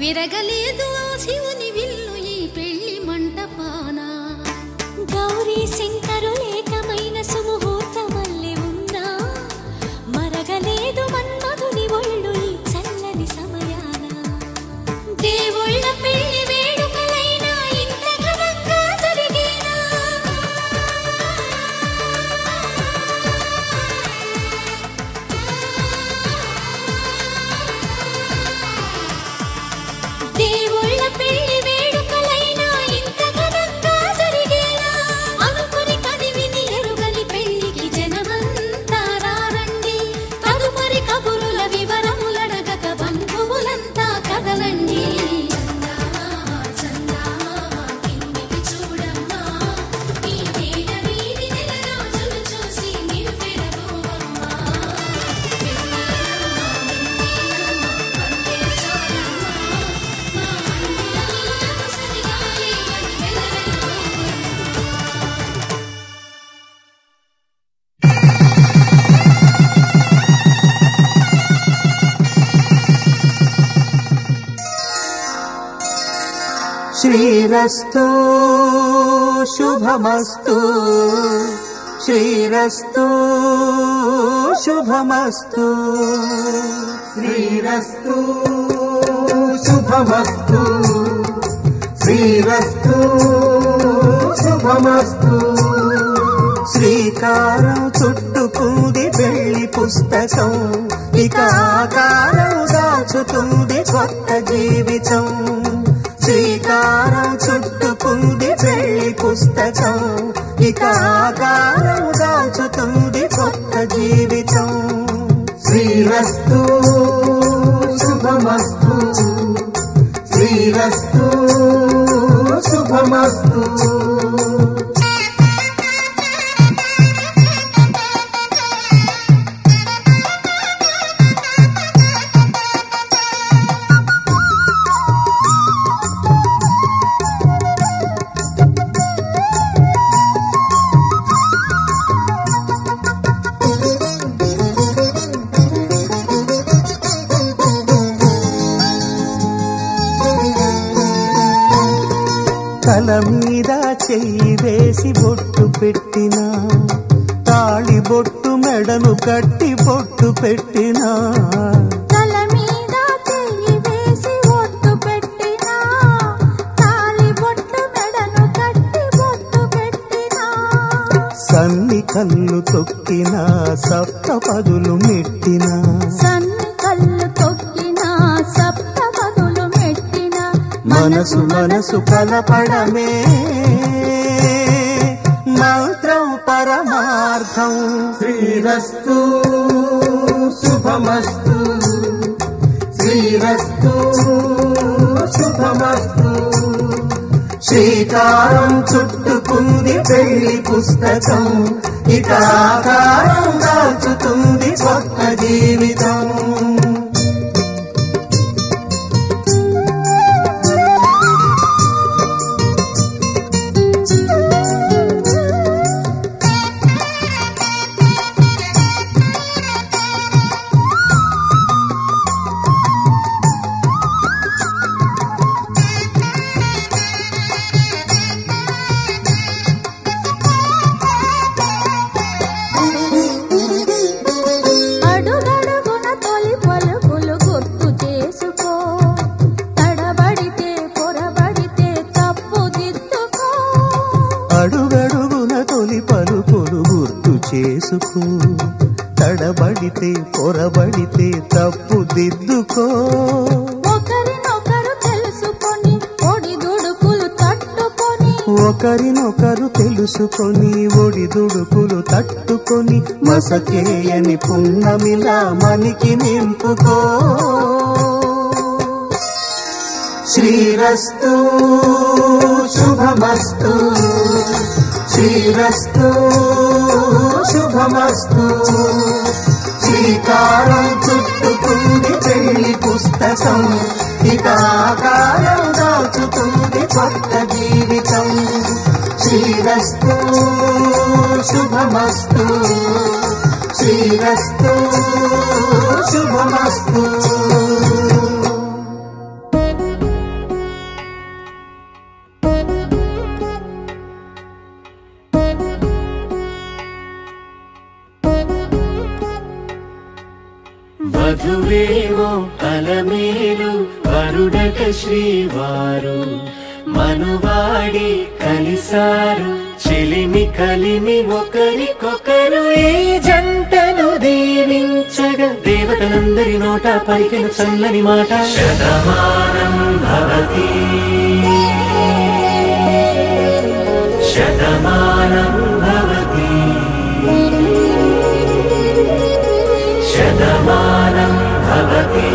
విరగలేదు ఆ శివుని విల్లు ఈ పెళ్లి మంటపాన. గౌరీ శంకరు లేకమైన సుముహూర్తమల్లె ఉన్నా మరగలేదు మన్మధుని ఒళ్ళు ఈ చల్లని సమయాన. దేవుళ్ళ పెళ్లి వేడుకలైనా ఇంత ఘనంగా జరిగేనా? దేవుళ్ళ పెళ్లి వేడుకలైనా ఇంత ఘనంగా జరిగేనా? అనుకుని కదివిని ఎరుగని పెళ్లికి జనమంతా రారండి. తదుపరి కబురుల వివరములడగక బంధువులంతా కదలండి. శ్రీరస్తు శుభమస్తు శ్రీరస్తు శుభమస్తు శ్రీరస్తు శుభమస్తు శ్రీరస్తు శుభమస్తు. శ్రీకారం చుట్టుకుంది పెళ్లి పుస్తకం, ఇక ఆకారం దాచుతుంది కొత్త జీవితం. శ్రీకారం చుట్టుకుంది పెళ్లి పుస్తకం, ఇక ఆకారం దాచుతుంది కొత్త జీవితం. శ్రీరస్తు శుభమస్తు శ్రీరస్తు శుభమస్తు. తల మీద చెయ్యి వేసి బొట్టు పెట్టినా, తాళి బొట్టు మెడను కట్టి బొట్టు పెట్టినా. తల మీద చెయ్యి వేసి బొట్టు పెట్టినా, తాళి బొట్టు మెడను కట్టి బొట్టు పెట్టినా. సన్ని కళ్ళు తొక్కినా సప్త పదులు మెట్టినా, సన్ని కళ్ళు తొక్కినా సప్త పదులు మెట్టినా. మనసు మనసు కలపడమే మంత్రం పరమార్థం. శ్రీరస్తు శుభమస్తు శ్రీరస్తు శుభమస్తు. శ్రీకారం చుట్టుకుంది పెళ్లి పుస్తకం, ఇక ఆకారం దాచుతుంది కొత్త జీవితం. అడుగడుగున తొలి పలుకులు గుర్తు చేసుకో, తడబడితే పొరబడితే తప్పుదిద్దుకో. అడుగడుగున తొలి పలుకులు గుర్తు చేసుకో, తడబడితే పొరబడితే తప్పుదిద్దుకో. ఒకరినొకరు తెలుసుకొని ఒడిదుడుకులు తట్టుకొని, ఒకరినొకరు తెలుసుకొని ఒడిదుడుకులు తట్టుకొని, మసకేయని పున్నమిలా మనికి నింపుకో. శ్రీరస్తు శుభమస్తు శ్రీరస్తు శుభమస్తు. శ్రీకారం చుట్టుకుంది పెళ్లి పుస్తకం, ఇక ఆకారం దాచుతుంది కొత్త జీవితం. శ్రీరస్తు శుభమస్తు శ్రీరస్తు శుభమస్తు. వధువేమో అలమేలు వరుడట శ్రీవారు మనువాడి కలిసారు చెలిమి కలిమి ఒకరికొకరు ఈ జంటను దీవించగా దేవతలందరి నోట పలికిన చల్లని మాట శతమానం భవతి శతమానం భవతి శతమానం భవతి